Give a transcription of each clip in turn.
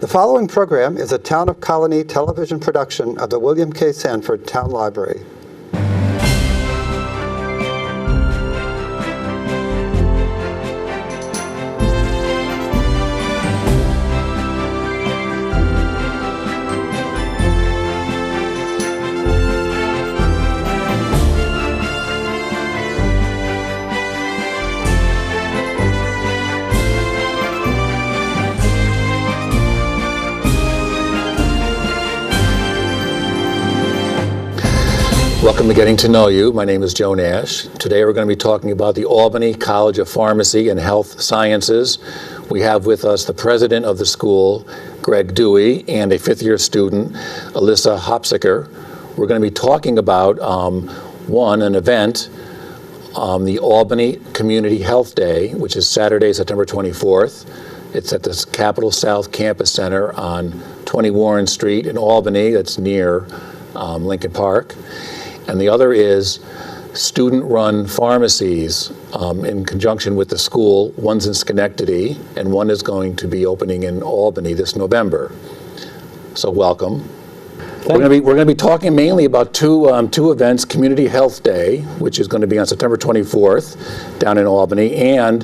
The following program is a Town of Colonie television production of the William K. Sanford Town Library. Welcome to Getting to Know You. My name is Joe Nash. Today we're going to be talking about the Albany College of Pharmacy and Health Sciences. We have with us the president of the school, Greg Dewey, and a fifth-year student, Alyssa Hopsicker. We're going to be talking about, an event, the Albany Community Health Day, which is Saturday, September 24th. It's at the Capitol South Campus Center on 20 Warren Street in Albany. That's near Lincoln Park. And the other is student-run pharmacies in conjunction with the school. One's in Schenectady, and one is going to be opening in Albany this November. So welcome. We're going to be talking mainly about two events: Community Health Day, which is going to be on September 24th down in Albany, and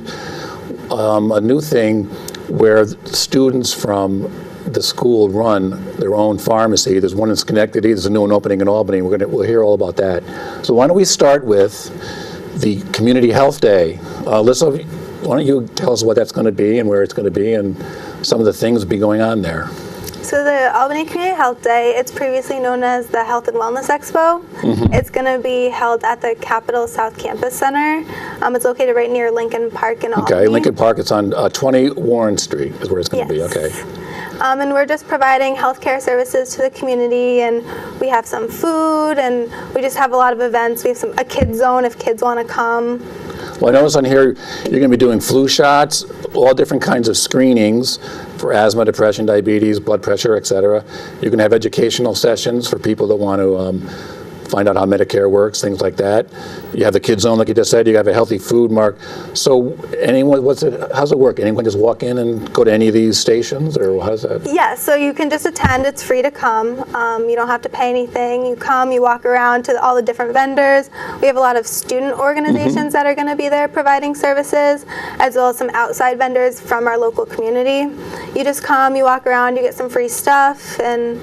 a new thing where students from the school run their own pharmacy. There's one in Schenectady, there's a new one opening in Albany. We'll hear all about that. So why don't we start with the Community Health Day. Alyssa, why don't you tell us what that's going to be and where it's going to be and some of the things that be going on there. So the Albany Community Health Day, it's previously known as the Health and Wellness Expo. Mm-hmm. It's going to be held at the Capitol South Campus Center. It's located right near Lincoln Park in Albany. Okay, Lincoln Park, it's on 20 Warren Street is where it's going to be, okay. And we're just providing healthcare services to the community, and we have some food, and we just have a lot of events. We have a kids zone if kids want to come. Well, I notice on here you're going to be doing flu shots, all different kinds of screenings for asthma, depression, diabetes, blood pressure, etc. You're going to have educational sessions for people that want to find out how Medicare works, things like that. You have the kids zone, like you just said. You have a healthy food mark. So, how's it work? Anyone just walk in and go to any of these stations, or how's that? Yeah, so you can just attend. It's free to come. You don't have to pay anything. You come, you walk around to all the different vendors. We have a lot of student organizations that are going to be there providing services, as well as some outside vendors from our local community. You just come, you walk around, you get some free stuff, and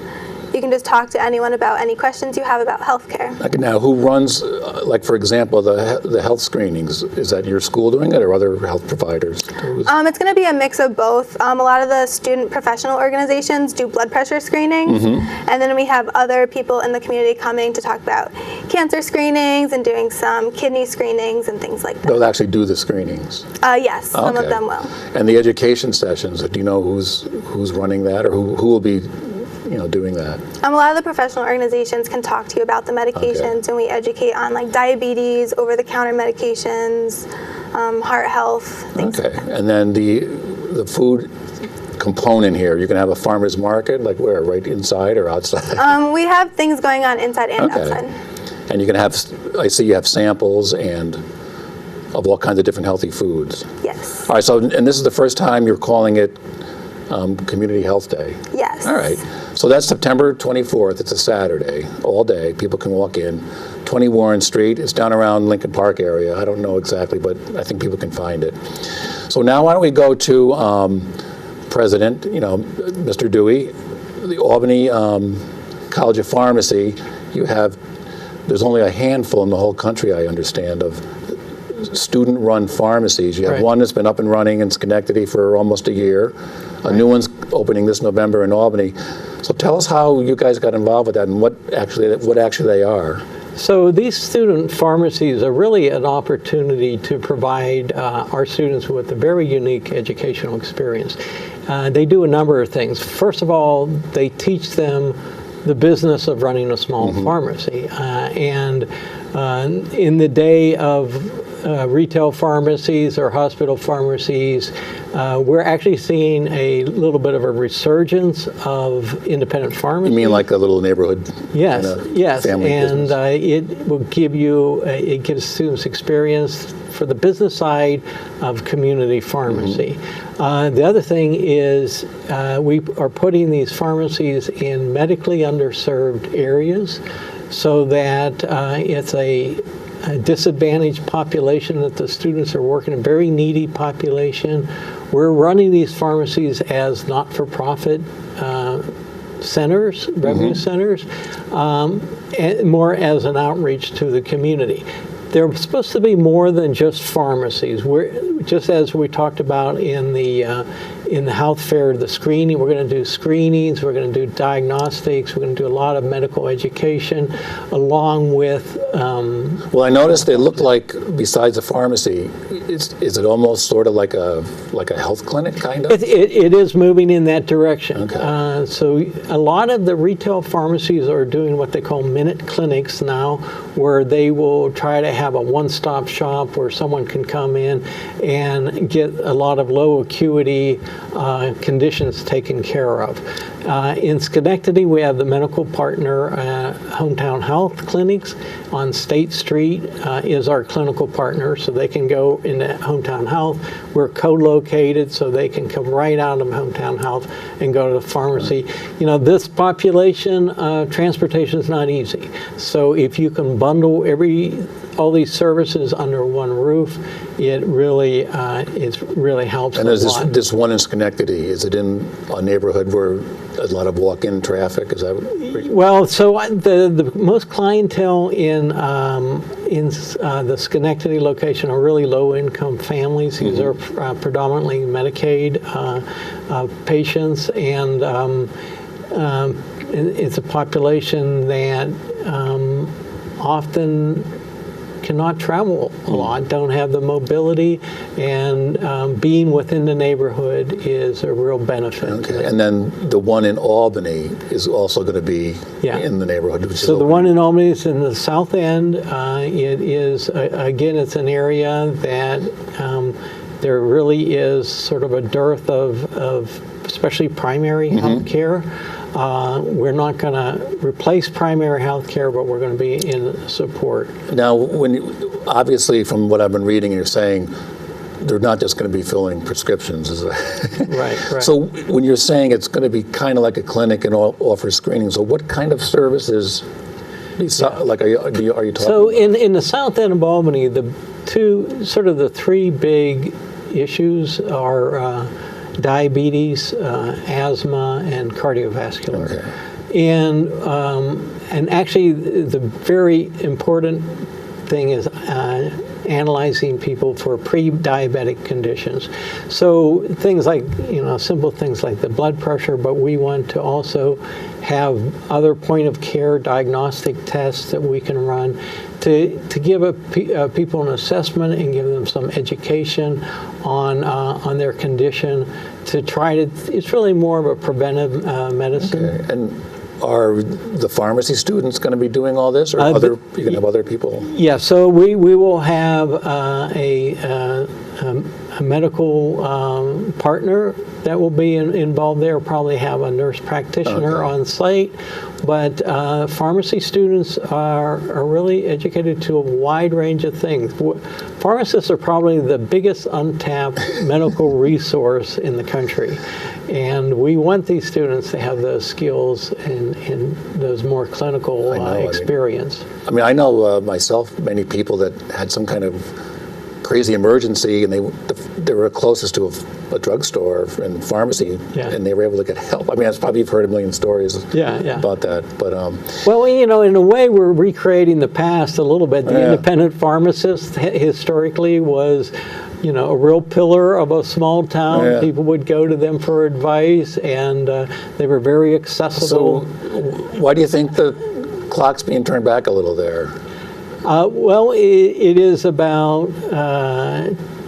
you can just talk to anyone about any questions you have about healthcare. Now, who runs, for example, the health screenings? Is that your school doing it or other health providers? It's going to be a mix of both. A lot of the student professional organizations do blood pressure screenings, and then we have other people in the community coming to talk about cancer screenings and doing some kidney screenings and things like that. They'll actually do the screenings? Yes, some of them will. And the education sessions, do you know who's running that, or who will be doing that? A lot of the professional organizations can talk to you about the medications, and we educate on diabetes, over-the-counter medications, heart health, things like that. And then the food component here, you can have a farmer's market, where, right inside or outside? We have things going on inside and outside. And you can have, I see you have samples of all kinds of different healthy foods. Yes. All right, and this is the first time you're calling it Community Health Day. Yes. All right. So that's September 24th. It's a Saturday, all day. People can walk in. 20 Warren Street. It's down around Lincoln Park area. I don't know exactly, but I think people can find it. So now why don't we go to President, Mr. Dewey, the Albany College of Pharmacy. There's only a handful in the whole country, I understand, of student-run pharmacies. You have one that's been up and running in Schenectady for almost a year. A new one's opening this November in Albany. So tell us how you guys got involved with that and what actually they are. So these student pharmacies are really an opportunity to provide our students with a very unique educational experience. They do a number of things. First of all, they teach them the business of running a small pharmacy. And In the day of retail pharmacies or hospital pharmacies, we're actually seeing a little bit of a resurgence of independent pharmacies. You mean like a little neighborhood? Yes, yes, family and business? it will give you, it gives students experience for the business side of community pharmacy. The other thing is we are putting these pharmacies in medically underserved areas so that it's a disadvantaged population, that the students are working, a very needy population. We're running these pharmacies as not-for-profit centers, revenue centers, and more as an outreach to the community. They're supposed to be more than just pharmacies. We're, just as we talked about in the health fair, the screening, we're going to do screenings, we're going to do diagnostics, we're going to do a lot of medical education, along with... well, I noticed they look like, besides a pharmacy, is it almost sort of like a health clinic, kind of? It is moving in that direction. Okay. So a lot of the retail pharmacies are doing what they call minute clinics now, where they will try to have a one-stop shop where someone can come in and get a lot of low acuity conditions taken care of. In Schenectady, we have the medical partner Hometown Health Clinics on State Street is our clinical partner, so they can go into Hometown Health. We're co-located, so they can come right out of Hometown Health and go to the pharmacy. You know, this population, transportation is not easy. So if you can bundle all these services under one roof, it really helps And a there's lot. this one in Schenectady. Is it in a neighborhood where a lot of walk-in traffic? Is that Well, so the most clientele in the Schenectady location are really low-income families. These are predominantly Medicaid patients, and it's a population that often cannot travel a lot, don't have the mobility, and being within the neighborhood is a real benefit. Okay. And then the one in Albany is also going to be in the neighborhood. Which So the one in Albany is in the south end. It is, again, it's an area that there really is sort of a dearth of especially primary health care. We're not going to replace primary health care, but we're going to be in support. Now, obviously, from what I've been reading, you're saying they're not just going to be filling prescriptions. Is that Right. So when you're saying it's going to be kind of like a clinic and offer screening, so what kind of services like are you talking So about? in the south end of Albany, the three big issues are diabetes, asthma, and cardiovascular. Okay. And actually, the very important thing is analyzing people for pre-diabetic conditions. So things like, simple things like the blood pressure, but we want to also have other point-of-care diagnostic tests that we can run to give people an assessment and give them some education on their condition to try to, it's really more of a preventive medicine. Okay. And are the pharmacy students going to be doing all this, or you can have other people? Yeah, so we will have a medical partner that will be involved there. We'll probably have a nurse practitioner on site, but pharmacy students are really educated to a wide range of things. Pharmacists are probably the biggest untapped medical resource in the country, and we want these students to have those skills and those more clinical experience. I know myself, many people that had some kind of crazy emergency, and they were closest to a drugstore and pharmacy, and they were able to get help. That's probably, you've heard a million stories about that. But well, in a way, we're recreating the past a little bit. The independent pharmacist historically was, a real pillar of a small town. Yeah. People would go to them for advice, and they were very accessible. So, why do you think the clock's being turned back a little there? Well, it is about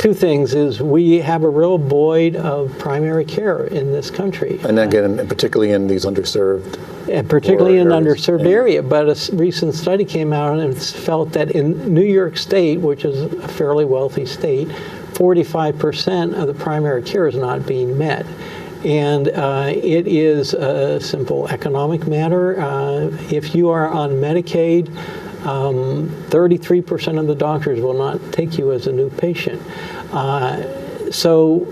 two things is we have a real void of primary care in this country. And again, particularly in these underserved And particularly in areas. underserved area. But a recent study came out and it's felt that in New York State, which is a fairly wealthy state, 45% of the primary care is not being met. And it is a simple economic matter. If you are on Medicaid, 33% of the doctors will not take you as a new patient. So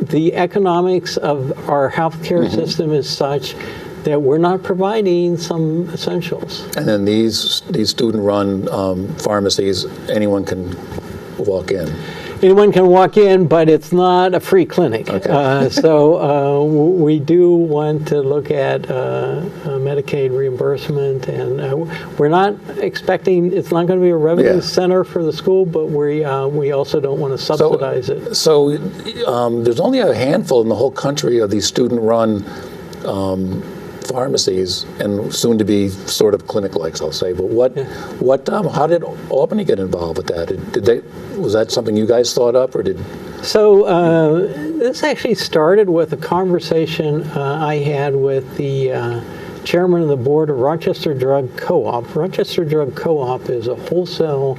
the economics of our healthcare system is such that we're not providing some essentials. And then these student-run pharmacies, anyone can walk in. Anyone can walk in, but it's not a free clinic. Okay. So we do want to look at Medicaid reimbursement, and we're not expecting, it's not going to be a revenue center for the school, but we also don't want to subsidize it. So there's only a handful in the whole country of these student-run pharmacies, and soon to be sort of clinic-like, I'll say. But how did Albany get involved with that? Was that something you guys thought up, or did? So this actually started with a conversation I had with the chairman of the board of Rochester Drug Co-op. Rochester Drug Co-op is a wholesale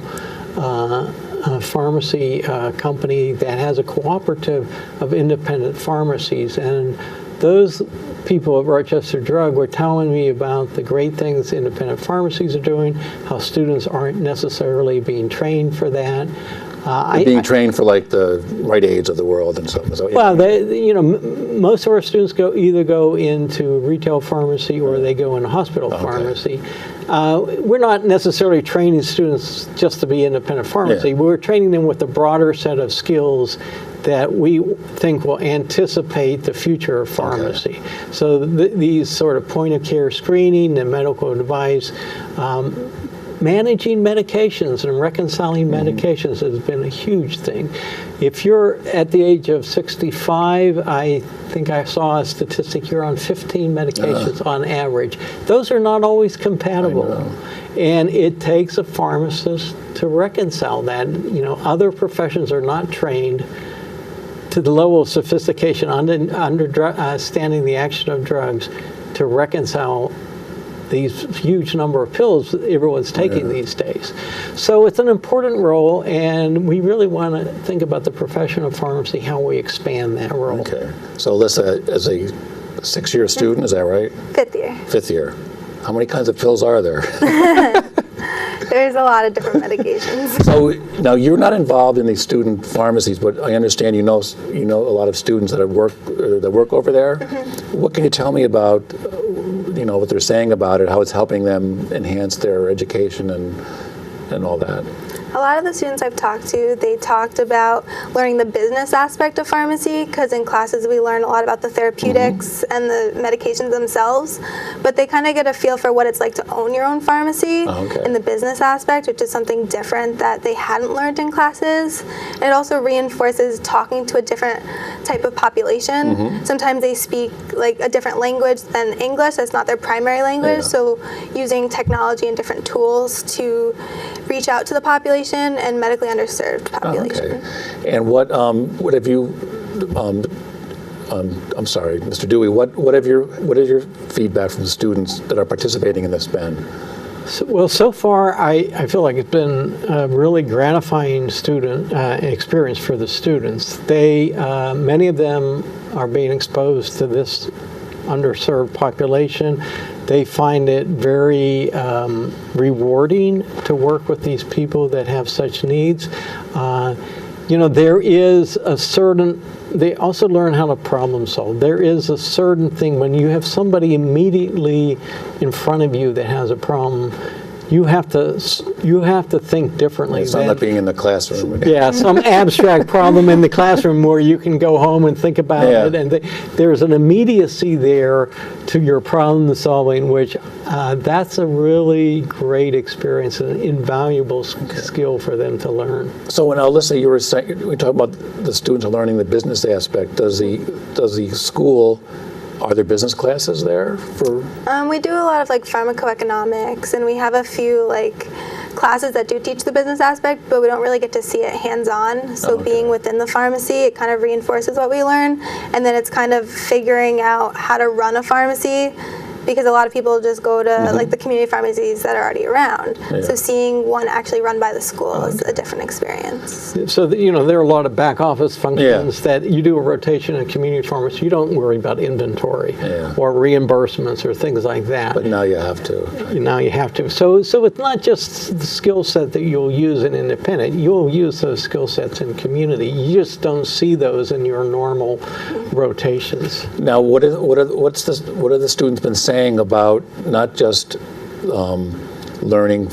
pharmacy company that has a cooperative of independent pharmacies, and those people at Rochester Drug were telling me about the great things independent pharmacies are doing, how students aren't necessarily being trained for that. Being trained for like the Rite Aids of the world and stuff. So, well, most of our students either go into retail pharmacy or they go into hospital pharmacy. We're not necessarily training students just to be independent pharmacy. Yeah. We're training them with a broader set of skills that we think will anticipate the future of pharmacy. So these sort of point-of-care screening and medical device, managing medications and reconciling medications has been a huge thing. If you're at the age of 65, I think I saw a statistic, you're on 15 medications on average. Those are not always compatible. And it takes a pharmacist to reconcile that. Other professions are not trained to the level of sophistication understanding the action of drugs to reconcile these huge number of pills everyone's taking these days. So it's an important role, and we really want to think about the profession of pharmacy, how we expand that role. Okay. So Alyssa, as a 6-year student, is that right? Fifth year. 5th year. How many kinds of pills are there? There's a lot of different medications. So now you're not involved in these student pharmacies, but I understand you know a lot of students that work over there. What can you tell me about what they're saying about it, how it's helping them enhance their education and all that? A lot of the students I've talked to, they talked about learning the business aspect of pharmacy, because in classes we learn a lot about the therapeutics and the medications themselves, but they kind of get a feel for what it's like to own your own pharmacy in the business aspect, which is something different that they hadn't learned in classes. And it also reinforces talking to a different type of population. Sometimes they speak like a different language than English, that's not their primary language, so using technology and different tools to reach out to the population and medically underserved population. And what have you? I'm sorry, Mr. Dewey. What is your feedback from the students that are participating in this been? So far, I feel like it's been a really gratifying student experience for the students. Many of them are being exposed to this underserved population. They find it very rewarding to work with these people that have such needs. There is a certain, they also learn how to problem solve. There is a certain thing when you have somebody immediately in front of you that has a problem, you have to think differently. It's not like being in the classroom. Yeah, some abstract problem in the classroom where you can go home and think about it, and there's an immediacy there to your problem solving, which that's a really great experience, an invaluable skill for them to learn. So when Alyssa, you were saying, we talked about the students are learning the business aspect. Does the school? Are there business classes there for? We do a lot of like pharmacoeconomics, and we have a few like classes that do teach the business aspect, but we don't really get to see it hands-on. So being within the pharmacy, it kind of reinforces what we learn. And then it's kind of figuring out how to run a pharmacy, because a lot of people just go to like the community pharmacies that are already around. So seeing one actually run by the school is a different experience. So, there are a lot of back office functions that you do a rotation in community pharmacy. You don't worry about inventory or reimbursements or things like that. But now you have to. Now you have to. So it's not just the skill set that you'll use in independent. You'll use those skill sets in community. You just don't see those in your normal rotations. Now, what are the students been saying about not just learning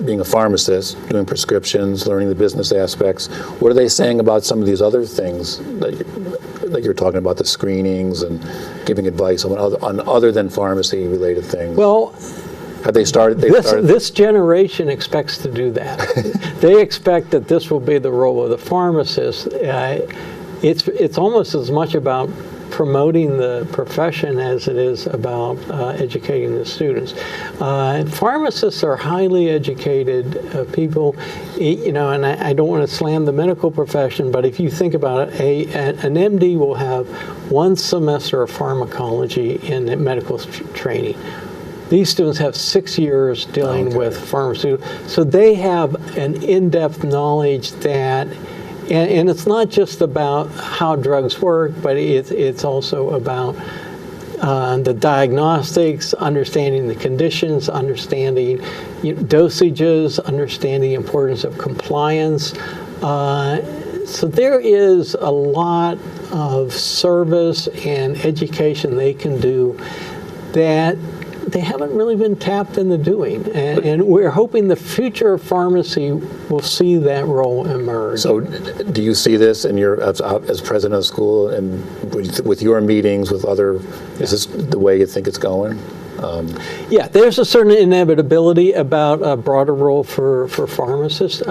being a pharmacist, doing prescriptions, learning the business aspects? What are they saying about some of these other things that you're talking about, the screenings and giving advice on other than pharmacy related things? Well, have they started? This generation expects to do that. They expect that this will be the role of the pharmacist. It's almost as much about promoting the profession as it is about educating the students. Pharmacists are highly educated people, and I don't want to slam the medical profession, but if you think about it, an MD will have 1 semester of pharmacology in medical training. These students have 6 years dealing with pharmaceuticals, so they have an in-depth knowledge that. And it's not just about how drugs work, but it's also about the diagnostics, understanding the conditions, understanding dosages, understanding the importance of compliance. So there is a lot of service and education they can do that they haven't really been tapped into doing. And we're hoping the future of pharmacy will see that role emerge. So do you see this in your, as president of the school and with your meetings with other, is this the way you think it's going? Yeah, there's a certain inevitability about a broader role for pharmacists.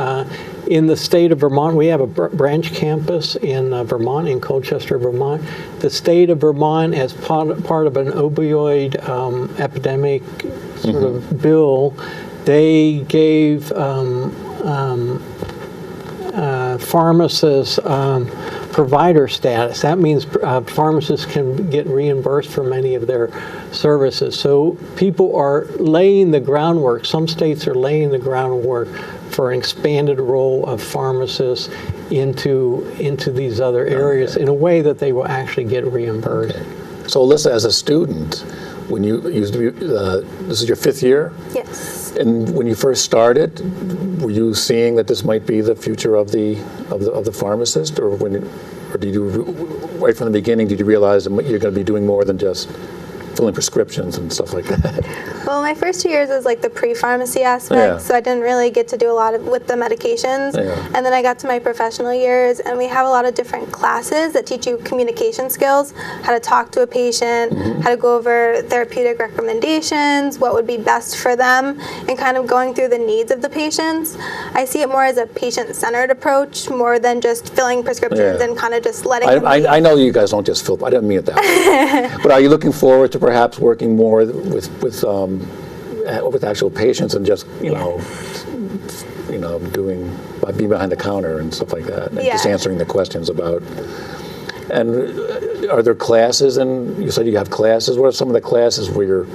In the state of Vermont, we have a branch campus in Vermont, in Colchester, Vermont. The state of Vermont, as part of an opioid epidemic sort of bill, they gave pharmacists provider status. That means pharmacists can get reimbursed for many of their services. So people are laying the groundwork. Some states are laying the groundwork for an expanded role of pharmacists into these other areas in a way that they will actually get reimbursed. Okay. So Alyssa, as a student, when you used to be, this is your 5th year? Yes. And when you first started, were you seeing that this might be the future of the pharmacist, or did you, right from the beginning, did you realize that you're going to be doing more than just filling prescriptions and stuff like that? Well, my first 2 years was like the pre-pharmacy aspect, so I didn't really get to do a lot with the medications. And then I got to my professional years, and we have a lot of different classes that teach you communication skills, how to talk to a patient, how to go over therapeutic recommendations, what would be best for them, and kind of going through the needs of the patients. I see it more as a patient-centered approach, more than just filling prescriptions and kind of just letting them leave. I know you guys don't just fill, I didn't mean it that way. But are you looking forward to perhaps working more with actual patients and just doing being behind the counter and stuff like that, and just answering the questions about? And are there classes? And you said you have classes. What are some of the classes where you're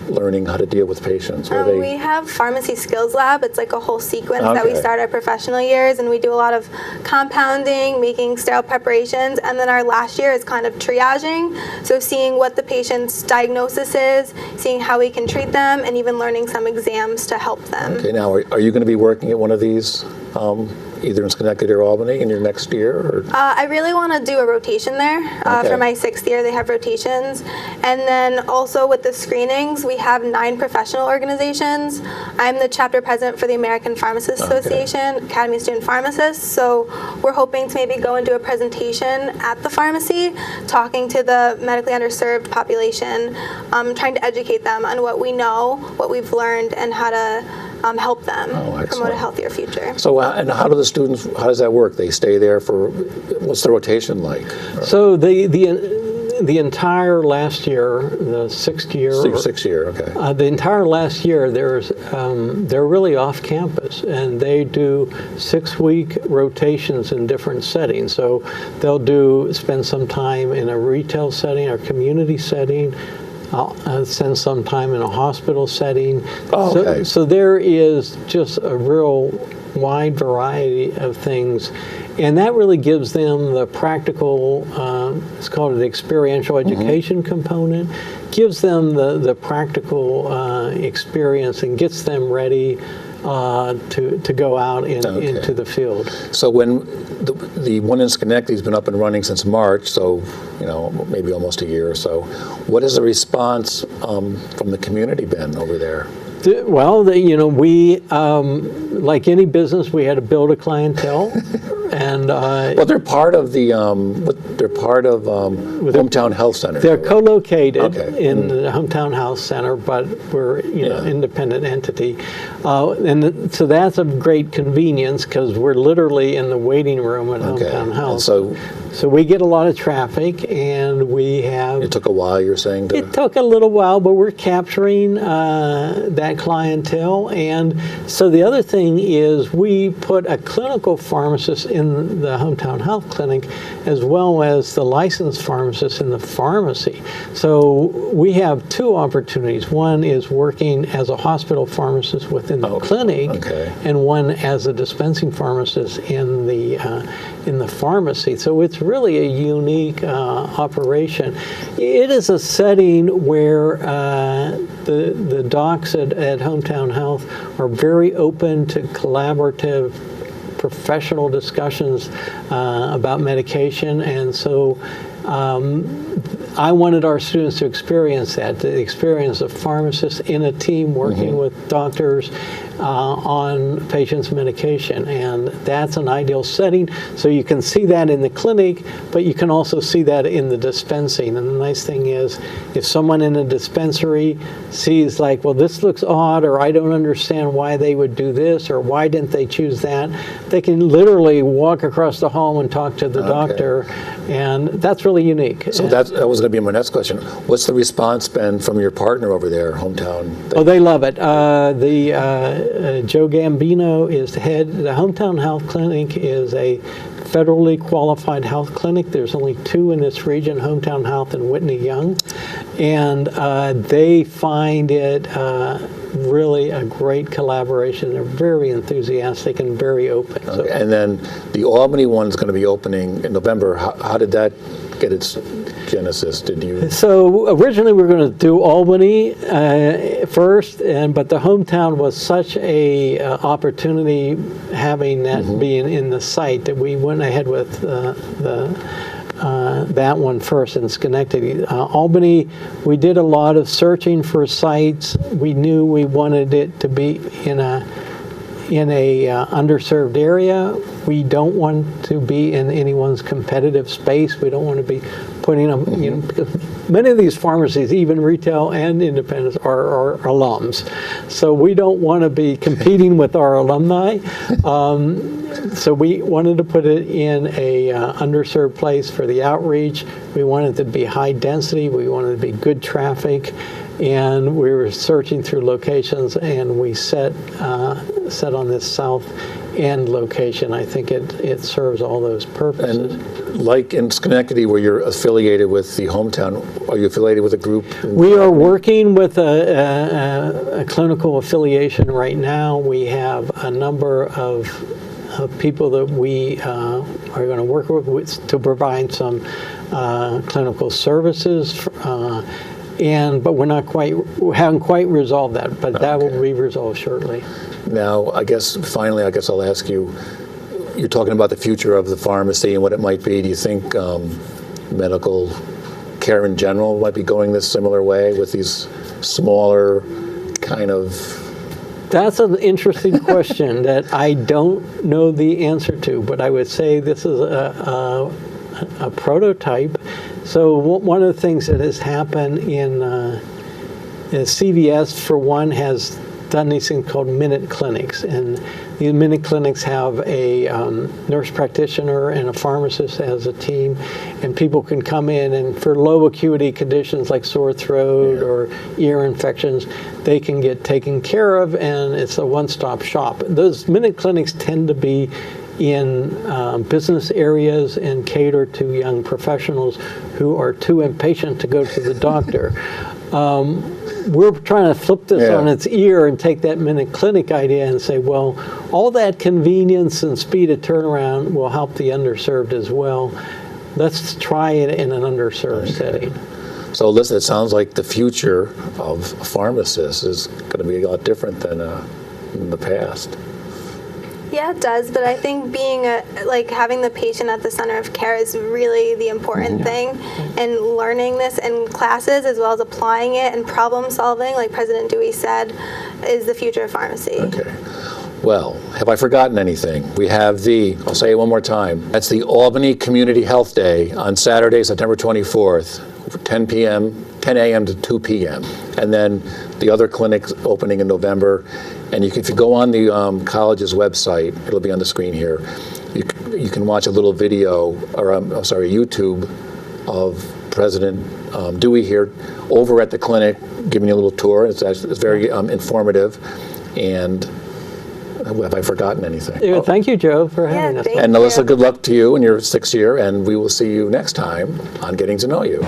learning how to deal with patients? We have Pharmacy Skills Lab. It's like a whole sequence that we start our professional years, and we do a lot of compounding, making sterile preparations, and then our last year is kind of triaging, so seeing what the patient's diagnosis is, seeing how we can treat them, and even learning some exams to help them. Okay, now are you going to be working at one of these, either in Schenectady or Albany in your next year? Or? I really want to do a rotation there. For my 6th year, they have rotations. And then also with the screenings, we have 9 professional organizations. I'm the chapter president for the American Pharmacists Association, Academy of Student Pharmacists. So we're hoping to maybe go and do a presentation at the pharmacy, talking to the medically underserved population, trying to educate them on what we know, what we've learned, and how to help them promote a healthier future. So, and how do the students, how does that work? They stay there for, what's the rotation like? So the the entire last year, the sixth year, Sixth year, okay. the entire last year, they're really off campus, and they do 6-week rotations in different settings. So they'll spend some time in a retail setting or community setting. I'll spend some time in a hospital setting. Oh, okay. So there is just a real wide variety of things, and that really gives them the practical, it's called the experiential education component, gives them the practical experience and gets them ready to go out into the field. So when the one in Schenectady has been up and running since March, so maybe almost a year or so, what is the response from the community been over there? Well, we, like any business, we had to build a clientele, and well, they're part of the Hometown Health Center. They're co-located in Mm. the Hometown Health Center, but we're independent entity, and so that's a great convenience because we're literally in the waiting room at Hometown Health. And so we get a lot of traffic, and we have. It took a while, you're saying? It took a little while, but we're capturing that clientele. And so the other thing is we put a clinical pharmacist in the Hometown Health Clinic as well as the licensed pharmacist in the pharmacy. So we have 2 opportunities. One is working as a hospital pharmacist within the clinic, and one as a dispensing pharmacist in the pharmacy. So it's really a unique operation. It is a setting where the docs at Hometown Health are very open to collaborative professional discussions about medication, and so I wanted our students to experience that, the experience of pharmacists in a team working with doctors on patients' medication, and that's an ideal setting. So you can see that in the clinic, but you can also see that in the dispensing. And the nice thing is, if someone in a dispensary sees like, well, this looks odd, or I don't understand why they would do this, or why didn't they choose that, they can literally walk across the hall and talk to the doctor, and that's really unique. So that was going to be my next question. What's the response been from your partner over there, Hometown? Oh, they love it. Joe Gambino is the head. The Hometown Health Clinic is a federally qualified health clinic. There's only 2 in this region, Hometown Health and Whitney Young. And they find it really a great collaboration. They're very enthusiastic and very open. Okay. And then the Albany one's going to be opening in November. How did that get its genesis? Did you? So originally we were going to do Albany first, but the Hometown was such a opportunity, having that being in the site, that we went ahead with that one first in Schenectady. Albany, we did a lot of searching for sites. We knew we wanted it to be in a underserved area. We don't want to be in anyone's competitive space. We don't want to be putting them, because many of these pharmacies, even retail and independents, are alums. So we don't want to be competing with our alumni. So we wanted to put it in a underserved place for the outreach. We wanted it to be high density. We wanted it to be good traffic. And we were searching through locations, and we set on this south end location. I think it serves all those purposes. And like in Schenectady, where you're affiliated with the Hometown, are you affiliated with a group? We are working with a clinical affiliation right now. We have a number of people that we are going to work with to provide some clinical services. But we haven't quite resolved that, but that will be resolved shortly. Now, I guess I'll ask you, you're talking about the future of the pharmacy and what it might be. Do you think medical care in general might be going this similar way with these smaller kind of? That's an interesting question that I don't know the answer to, but I would say this is a prototype. So one of the things that has happened in CVS, for one, has done these things called minute clinics, and these minute clinics have a nurse practitioner and a pharmacist as a team, and people can come in, and for low acuity conditions like sore throat or ear infections, they can get taken care of, and it's a one-stop shop. Those minute clinics tend to be in business areas and cater to young professionals who are too impatient to go to the doctor. We're trying to flip this on its ear and take that minute clinic idea and say, well, all that convenience and speed of turnaround will help the underserved as well. Let's try it in an underserved setting. So, Alyssa, it sounds like the future of pharmacists is going to be a lot different than in the past. Yeah, it does, but I think being having the patient at the center of care is really the important thing, and learning this in classes as well as applying it and problem solving, like President Dewey said, is the future of pharmacy. Okay. Well, have I forgotten anything? We have I'll say it one more time, that's the Albany Community Health Day on Saturday, September 24th, 10 a.m. to 2 p.m. And then the other clinics opening in November. And if you go on the college's website, it'll be on the screen here, you can watch a little video, or YouTube of President Dewey here over at the clinic, giving you a little tour. It's very informative. And have I forgotten anything? Yeah, thank you, Joe, for having us. And Alyssa, good luck to you in your 6th year, and we will see you next time on Getting to Know You.